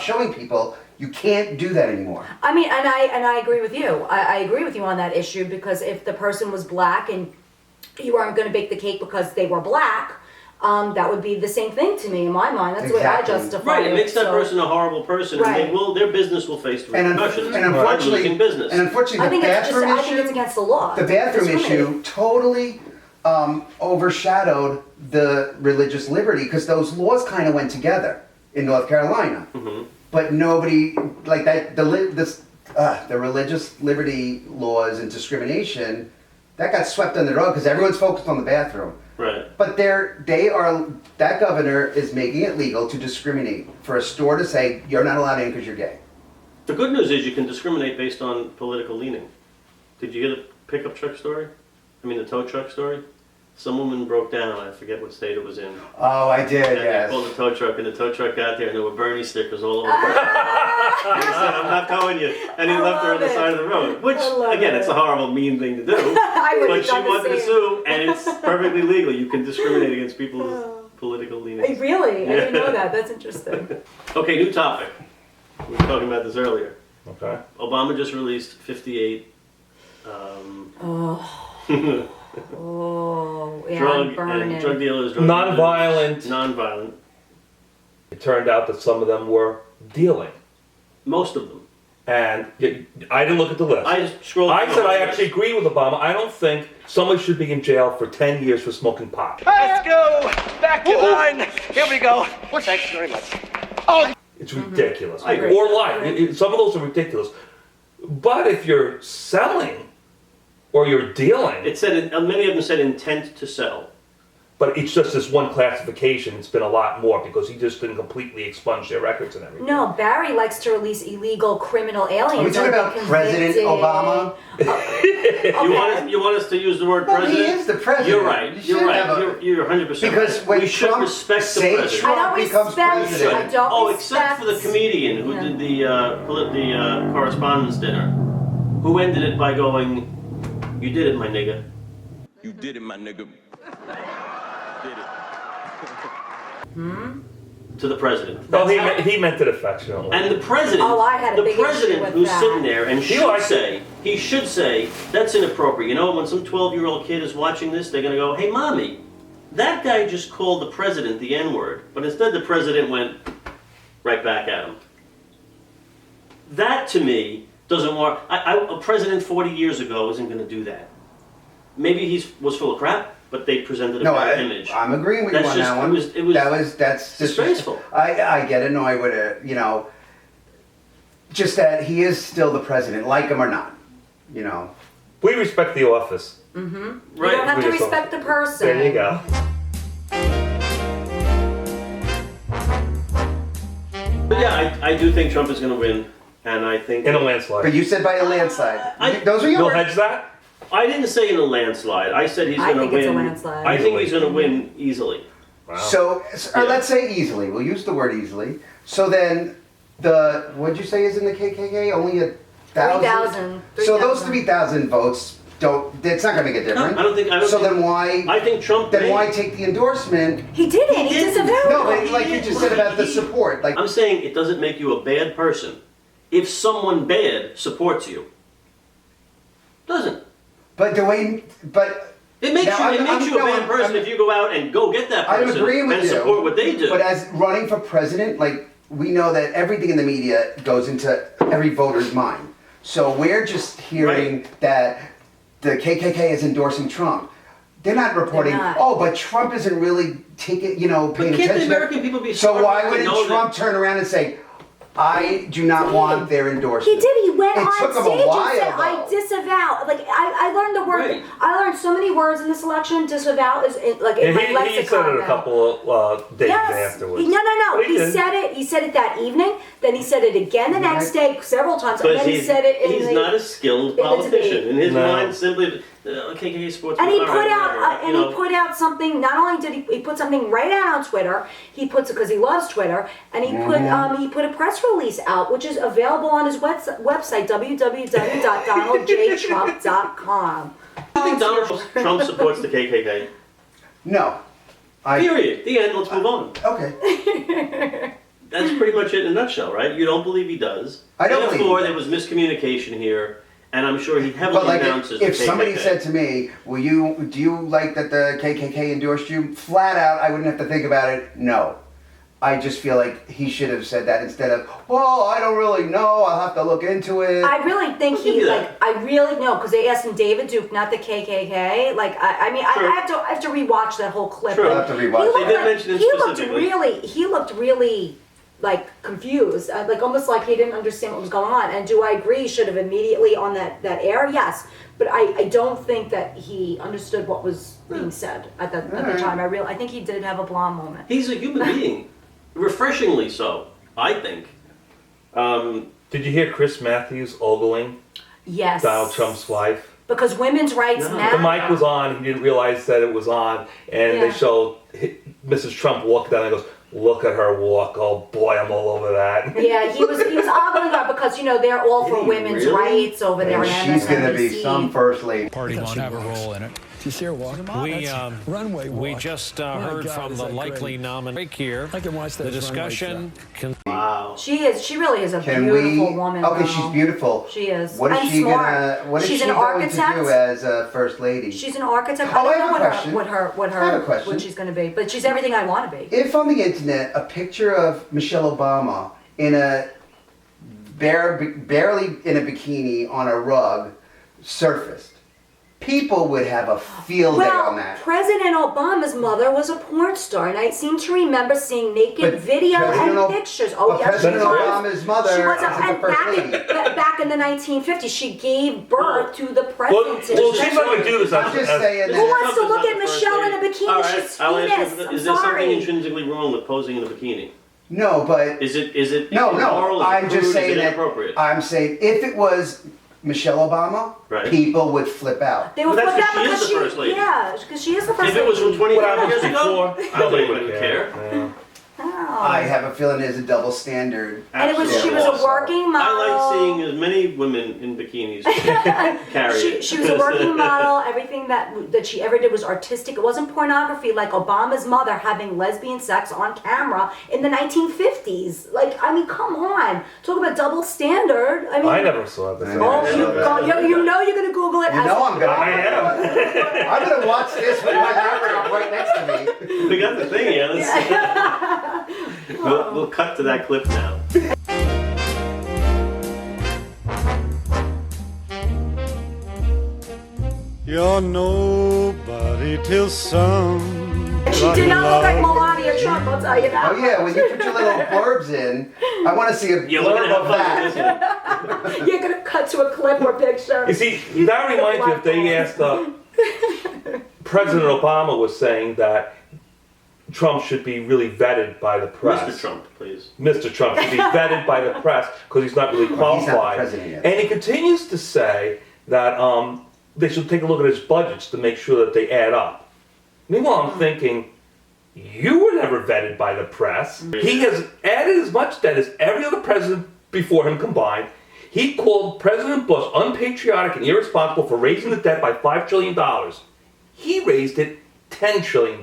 S3: showing people you can't do that anymore.
S4: I mean, and I agree with you. I agree with you on that issue, because if the person was black and you weren't going to bake the cake because they were black, that would be the same thing to me in my mind. That's the way I justify
S2: Right,
S4: it.
S2: it makes that
S4: so-
S2: person a horrible person,
S4: Right.
S2: and their business will face
S3: And
S2: repercussions.
S3: unfortunately,
S2: losing business.
S3: and unfortunately,
S4: I think
S3: the
S4: it's
S3: bathroom
S4: just, I
S3: issue.
S4: think it's against the law.
S3: The bathroom
S4: Discriminating.
S3: issue totally overshadowed the religious liberty because those laws kind of went together in North Carolina.
S2: Mm-hmm.
S3: But nobody like that. The religious liberty laws and discrimination that got swept under the rug because everyone's focused on the bathroom.
S2: Right.
S3: But that governor is making it legal to discriminate for a store to say you're not allowed in because you're gay.
S2: The good news is you can discriminate based on political leaning. Did you hear the pickup truck story? I mean the tow truck story? Some woman broke down, I forget what state it was in.
S3: Oh, I did,
S2: And
S3: yes.
S2: they called the tow truck, and the tow truck got there, and there were Bernie stickers all over the place. And he said, I'm not towing you. And he left her on the side of the road. Which, again, it's a horrible, mean thing to do.
S4: would've
S2: But she
S4: done the
S2: wanted to
S4: same.
S2: sue, and it's perfectly legal. You can discriminate against people's political leanings.
S4: Really? I didn't know that. That's interesting.
S2: Okay, new topic. We were talking about this earlier.
S5: Okay.
S2: Obama just released 58
S4: Oh, yeah,
S2: drug
S4: I'm burning.
S2: dealers, non-violent.
S5: It turned out that some of them were dealing.
S2: Most of them.
S5: And I didn't look at the list.
S2: I just scrolled
S5: I
S2: through
S5: said
S2: the
S5: I
S2: list.
S5: actually agree with Obama. I don't think somebody should be in jail for 10 years for smoking pot.
S12: Let's go. Back in line. Here we go. Thanks very much. Oh.
S5: It's ridiculous.
S2: I agree.
S5: Or life. Some of those are ridiculous. But if you're selling or you're dealing,
S2: It said many of them said intent to sell.
S5: but it's just this one classification. It's been a lot more because he just didn't completely expunge their records and everything.
S4: No, Barry likes to release illegal criminal aliens.
S3: Are we talking about President Obama?
S2: You want us to use the word president?
S3: He is the president.
S2: You're right.
S3: You
S2: You're right.
S3: should
S2: You're 100%
S3: Because
S2: right.
S3: when
S2: We should
S3: Trump
S2: respect the
S3: say
S2: president.
S3: Trump
S4: I don't
S3: becomes
S4: respect-
S3: president.
S4: I don't
S2: Oh,
S4: respect-
S2: except for the comedian who did the correspondence dinner, who ended it by going, "You did it, my nigga."
S16: You did it, my nigga. Did it.
S2: To the president.
S5: Oh, he meant it affectionately.
S2: And the president,
S4: Oh, I had a big issue with
S2: who's
S4: that.
S2: sitting there and
S5: He
S2: should say, that's inappropriate. You know, when some 12-year-old kid is watching this, they're going to go, "Hey, mommy, that guy just called the president the N-word." But instead the president went right back at him. That, to me, doesn't work. A president 40 years ago isn't going to do that. Maybe he was full of crap, but they presented a better image.
S3: I'm agreeing with you on that one. That's
S2: disgraceful.
S3: I get it. No, I would have, just that he is still the president, like him or not,
S5: We respect the office.
S4: Mm-hmm.
S2: Right.
S4: You don't have to
S5: We just
S4: respect the person.
S5: There you go.
S2: But yeah, I do think Trump is going to win, and I think...
S5: In a landslide.
S3: But you said by a landslide. Those are your
S5: You'll
S3: words.
S5: hedge that?
S2: I didn't say in a landslide. I said he's going to win.
S4: I think it's a landslide.
S2: I think he's going to win easily.
S5: Wow.
S3: So, let's say easily. We'll use the word easily. So then, what'd you say is in the KKK? Only 1,000?
S4: 3,000.
S3: So those 3,000 votes it's not going to make a difference.
S2: I don't think.
S3: Then why?
S2: I think Trump.
S3: Then why take the endorsement?
S4: He didn't. He disavowed.
S3: No, but like you just said about the support. Like
S2: I'm saying, it doesn't make you a bad person if someone bad supports you. Doesn't.
S3: But the way,
S2: it makes you a bad person if you go out and go get that person
S3: I'm agreeing with
S2: and
S3: you,
S2: support what they do.
S3: But as running for president, we know that everything in the media goes into every voter's mind. So we're just hearing that the KKK is endorsing Trump. They're not reporting, but Trump isn't really paying
S2: But can't
S3: attention.
S2: the American people be
S3: So
S2: smart
S3: why
S2: enough to know
S3: wouldn't Trump turn around and say, I do not want their endorsement?
S4: He did. He went on
S3: took him
S4: stage
S3: a while,
S4: and said,
S3: though.
S4: "I disavow." I learned the word.
S2: Right.
S4: I learned so many words in this election. Disavow is in my lexicon.
S5: He said it a
S4: now.
S5: couple of days
S4: Yes.
S5: afterwards.
S4: No.
S5: He did.
S4: said it. He said it that evening. Then he said it again the next day, several times. And
S2: But
S4: then he said it in
S2: he's not a skilled
S4: in the
S2: politician.
S4: debate.
S2: In his
S5: No.
S2: mind, simply KKK sports.
S4: And he
S2: all
S4: put
S2: right,
S4: out,
S2: whatever,
S4: he put out something. Not only did he put something right out on Twitter, he puts it because he loves Twitter, and he put a press release out, which is available on his website www.donaldjtrump.com.
S2: I think Donald Trump supports the KKK.
S3: No.
S2: Period. The end. Let's move on.
S3: Okay.
S2: That's pretty much it in a nutshell, right? You don't believe he does.
S3: I don't believe
S2: Therefore,
S3: he
S2: there was miscommunication here, and I'm sure he heavily
S3: But
S2: announces
S3: if
S2: the
S3: somebody
S2: KKK.
S3: said to me, do you like that the KKK endorsed you? Flat out, I wouldn't have to think about it. No. I just feel like he should have said that instead of, well, I don't really know. I'll have to look into it.
S4: I really think I really know because they asked him David Duke, not the KKK. I have to rewatch that whole clip.
S3: True. I'll have to rewatch it.
S2: They did mention him specifically.
S4: He looked really confused, almost like he didn't understand what was going on. And do I agree he should have immediately on that air? Yes. But I don't think that he understood what was being said at the time. I think he did have a blonde moment.
S2: He's a human being. Refreshingly so, I think.
S5: Did you hear Chris Matthews ogling
S4: Yes.
S5: Donald Trump's wife?
S4: Because women's rights matter.
S5: The mic was on. He didn't realize that it was on, and they showed Mrs. Trump walk down and goes, "Look at her walk. Oh boy, I'm all over that."
S4: Yeah, he was ogling her because they're all for women's rights over there.
S3: And she's going to be some first lady.
S20: Party won't have a role in it.
S21: Do you see her walking? Runway walk.
S20: We just heard from the likely nominee here.
S21: I can watch that.
S20: The discussion.
S2: Wow.
S4: She really is a
S3: Can
S4: beautiful
S3: we?
S4: woman.
S3: Okay,
S4: though.
S3: she's beautiful.
S4: She is.
S3: What is
S4: and
S3: she
S4: smart.
S3: gonna? What is
S4: she's
S3: she
S4: an
S3: going
S4: architect.
S3: to do as a first lady?
S4: She's an architect.
S3: Oh,
S4: I don't know
S3: I have a
S4: what
S3: question.
S4: she's going to be, but she's everything I want to be.
S3: If on the internet a picture of Michelle Obama in a barely in a bikini on a rug surfaced, people would have a field day on that.
S4: President Obama's mother was a porn star, and I seem to remember seeing naked video and pictures. Oh, yes,
S3: President Obama's mother
S4: she was
S3: the first lady.
S4: back in the 1950s, she gave birth to the president.
S5: Well, she's not going to do this.
S3: I'm just saying.
S4: Who wants to look at Michelle in a bikini?
S2: All right,
S4: She's
S2: I'll
S4: famous.
S2: ask you,
S4: I'm
S2: is there something
S4: sorry.
S2: intrinsically wrong with posing in a bikini?
S3: No, but
S2: Is it
S3: no.
S2: immoral, is it
S3: I'm
S2: crude,
S3: just
S2: is
S3: saying
S2: it
S3: that.
S2: inappropriate?
S3: I'm saying if it was Michelle Obama,
S2: Right.
S3: people would flip out.
S4: They would
S2: But that's
S4: flip out
S2: because
S4: because
S2: she is the first lady.
S4: Yeah, because she is the first
S2: If it was from
S4: lady.
S2: 25 years ago, nobody would care.
S5: Yeah.
S3: I have a feeling there's a double standard.
S4: And it was she was a working model.
S2: I like seeing as many women in bikinis carry it.
S4: She was a working model. Everything that she ever did was artistic. It wasn't pornography like Obama's mother having lesbian sex on camera in the 1950s. Like, I mean, come on. Talk about double standard. I mean,
S5: I never saw this.
S4: you know you're going to Google it.
S3: You know I'm gonna.
S5: I am.
S3: I'm gonna watch this with my camera right next to me.
S2: We got the thing here. We'll cut to that clip now.
S1: You're nobody till some.
S4: She did not look like Melania Trump, I'll tell you that.
S3: Oh yeah, when you put your little blurbs in, I want to see a blurb of that.
S4: You're going to cut to a clip or picture.
S5: You see, that reminds me if they asked President Obama was saying that Trump should be really vetted by the press.
S2: Mr. Trump, please.
S5: Mr. Trump should be vetted by the press because he's not really qualified.
S3: He's not the president yet.
S5: And he continues to say that they should take a look at his budgets to make sure that they add up. Meanwhile, I'm thinking, you were never vetted by the press. He has added as much debt as every other president before him combined. He called President Bush unpatriotic and irresponsible for raising the debt by $5 trillion. He raised it $10 trillion.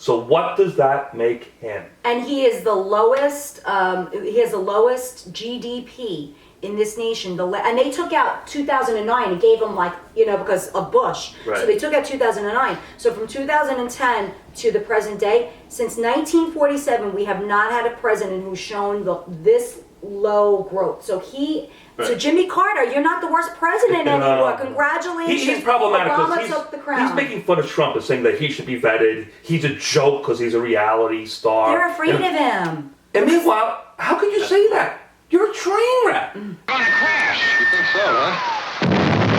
S5: So what does that make him?
S4: And he is the lowest. He has the lowest GDP in this nation. And they took out 2009 and gave him because of Bush.
S2: Right.
S4: So they took out 2009. So from 2010 to the present day, since 1947, we have not had a president who's shown this low growth. So So Jimmy Carter, you're not the worst president anymore. Congratulations.
S5: He's problematic
S4: Obama
S5: because
S4: took the crown.
S5: he's making fun of Trump and saying that he should be vetted. He's a joke because he's a reality star.
S4: They're afraid of him.
S5: And meanwhile, how could you say that? You're a train wreck.
S6: Gonna crash. You think so, huh?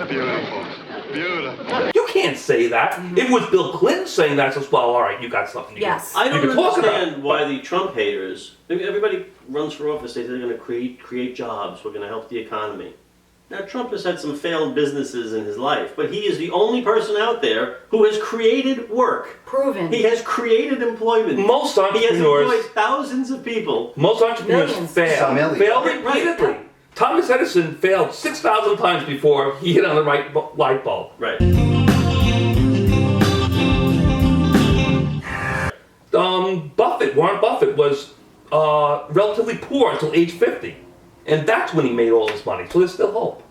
S6: Beautiful. Beautiful.
S5: You can't say that. If it was Bill Clinton saying that, it's well, all right, you got something.
S4: Yes.
S2: I don't
S5: you can talk about
S2: understand why the Trump haters, everybody runs for office, they say they're going to create jobs, we're going to help the economy. Now, Trump has had some failed businesses in his life, but he is the only person out there who has created work.
S4: Proven.
S2: He has created employment.
S5: Most entrepreneurs...
S2: He has employed thousands of people.
S5: Most entrepreneurs fail
S2: Right.
S5: repeatedly. Thomas Edison failed 6,000 times before he hit on the right light bulb.
S2: Right.
S5: Warren Buffett was relatively poor until age 50. And that's when he made all his money. So there's still hope.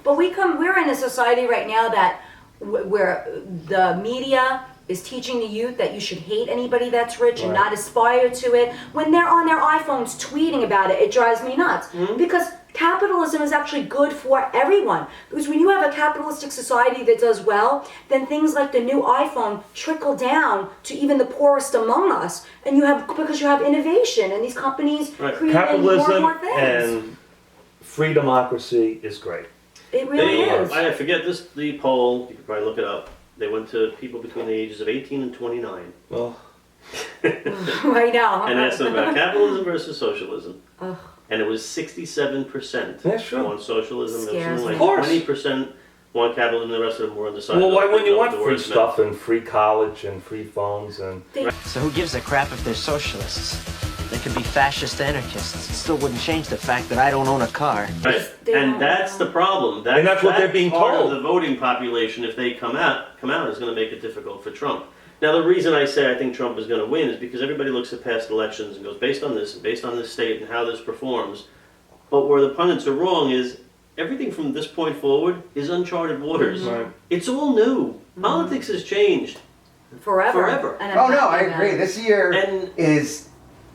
S4: But we're in a society right now that where the media is teaching the youth that you should hate anybody that's rich and not aspire to it. When they're on their iPhones tweeting about it, it drives me nuts. Because capitalism is actually good for everyone. Because when you have a capitalistic society that does well, then things like the new iPhone trickle down to even the poorest among us. And because you have innovation and these companies creating
S5: Capitalism
S4: more and more things.
S5: and free democracy is great.
S4: It really is.
S2: I forget the poll, you could probably look it up. They went to people between the ages of 18 and 29.
S5: Well,
S4: right now.
S2: And asked them about capitalism versus socialism.
S4: Ugh.
S2: And it was 67% want socialism.
S4: Scares
S2: And
S4: me.
S2: something like 20% want capitalism, the rest of them were undecided.
S5: well, why wouldn't you want
S2: The
S5: free
S2: words
S5: stuff
S2: meant.
S5: and free college and free phones and...
S13: So who gives a crap if they're socialists? They could be fascist anarchists. It still wouldn't change the fact that I don't own a car.
S2: Right. And that's the problem.
S5: And that's what they're being
S2: part
S5: told.
S2: of the voting population, if they come out is going to make it difficult for Trump. Now, the reason I say I think Trump is going to win is because everybody looks at past elections and goes, based on this and based on this state and how this performs. But where the pundits are wrong is everything from this point forward is uncharted waters.
S5: Right.
S2: It's all new. Politics has changed.
S4: Forever.
S2: Forever.
S4: And
S3: Oh no, I agree. This year is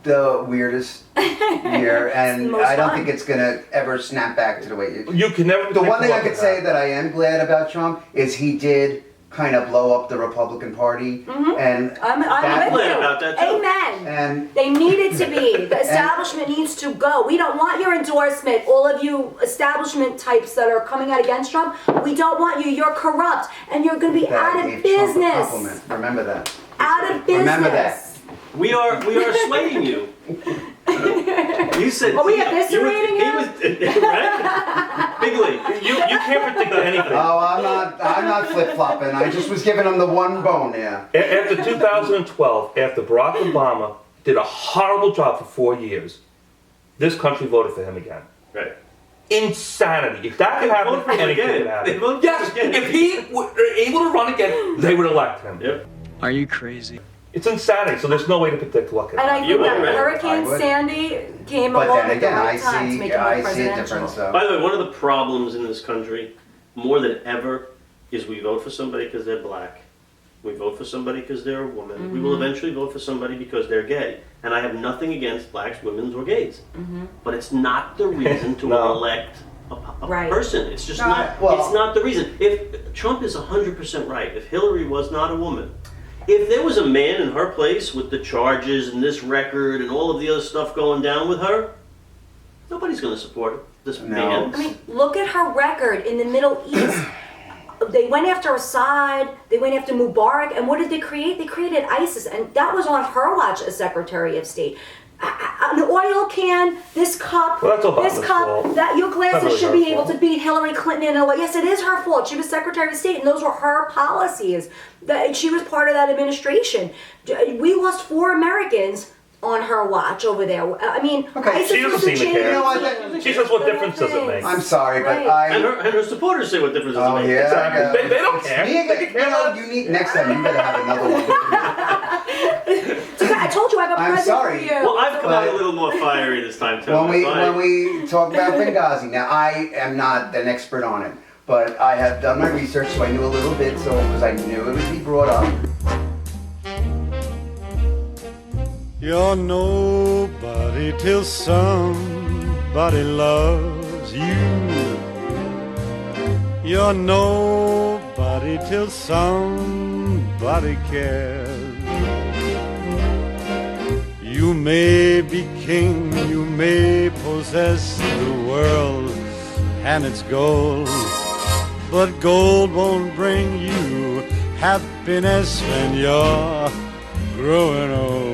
S3: the weirdest year, and
S4: most
S3: I don't
S4: fun.
S3: think it's gonna ever snap back to the way it.
S5: You can never.
S3: The one thing I could say that I am glad about Trump is he did kind of blow up the Republican Party, and
S4: I'm
S3: that-
S4: with you.
S2: about that, too.
S4: Amen.
S3: And
S4: They need it to be. The establishment needs to go. We don't want your endorsement, all of you establishment types that are coming out against Trump. We don't want you. You're corrupt, and you're going to be
S3: that
S4: out
S3: gave
S4: of
S3: Trump a
S4: business.
S3: compliment. Remember that.
S4: Out of business.
S3: Remember that.
S2: We are swaying you. You said
S4: Are we
S2: he
S4: eviscerating
S2: was right? Big league.
S5: You can't predict anything.
S3: Oh, I'm not flip flopping. I just was giving him the one bone. Yeah.
S5: After 2012, after Barack Obama did a horrible job for 4 years, this country voted for him again.
S2: Right.
S5: Insanity. If that could happen,
S2: voted for him
S5: anything
S2: again.
S5: could happen.
S2: They voted for
S5: Yes,
S2: him again.
S5: if he were able to run again, they would elect him.
S2: Yep.
S13: Are you crazy?
S5: It's insanity, so there's no way to predict what can
S4: And I
S5: happen.
S4: think
S2: You
S4: that
S2: would, right?
S4: Hurricane
S3: I would.
S4: Sandy came
S3: But
S4: along
S3: then
S4: at the
S3: again,
S4: right time to make it more
S3: I see a
S4: presidential.
S3: difference though.
S2: By the way, one of the problems in this country, more than ever, is we vote for somebody because they're black. We vote for somebody because they're a woman. We will eventually vote for somebody because they're gay. And I have nothing against blacks, women, or gays. But it's not the reason to
S5: No.
S2: elect a
S4: Right.
S2: person. It's just
S3: No,
S2: not.
S3: well-
S2: It's not the reason. If Trump is 100% right, if Hillary was not a woman, if there was a man in her place with the charges and this record and all of the other stuff going down with her, nobody's going to support this man.
S4: I mean, look at her record in the Middle East. They went after Assad, they went after Mubarak, and what did they create? They created ISIS, and that was on her watch as Secretary of State. An oil can, this cup,
S5: Well, that's
S4: this
S5: Obama's
S4: cup,
S5: fault.
S4: that your glasses
S5: Not really
S4: should
S5: her
S4: be able
S5: fault.
S4: to beat Hillary Clinton in a way. Yes, it is her fault. She was Secretary of State, and those were her policies. That she was part of that administration. We lost 4 Americans on her watch over there. I mean,
S3: Okay,
S4: ISIS
S5: she doesn't
S4: was a
S5: seem to care.
S3: You know what?
S4: change.
S5: She says, what difference does it make?
S3: I'm sorry, but
S4: Right.
S2: And
S3: I.
S2: her supporters say what difference does it
S3: Oh
S2: make.
S3: yeah.
S5: Exactly.
S3: I know.
S5: They don't
S3: It's
S5: care.
S3: me
S5: They
S3: again.
S5: can care
S3: You know,
S5: less.
S3: you need next time. You better have another one.
S4: I told you I have a
S3: I'm
S4: present
S3: sorry.
S4: for you.
S2: Well, I've come out a
S3: But-
S2: little more fiery this time, too.
S3: When we talk about Benghazi, now I am not an expert on it, but I have done my research, so I knew a little bit, so because I knew it would be brought up.
S1: You're nobody till somebody loves you. You're nobody till somebody cares. You may be king, you may possess the world and its gold, but gold won't bring you happiness when you're growing old.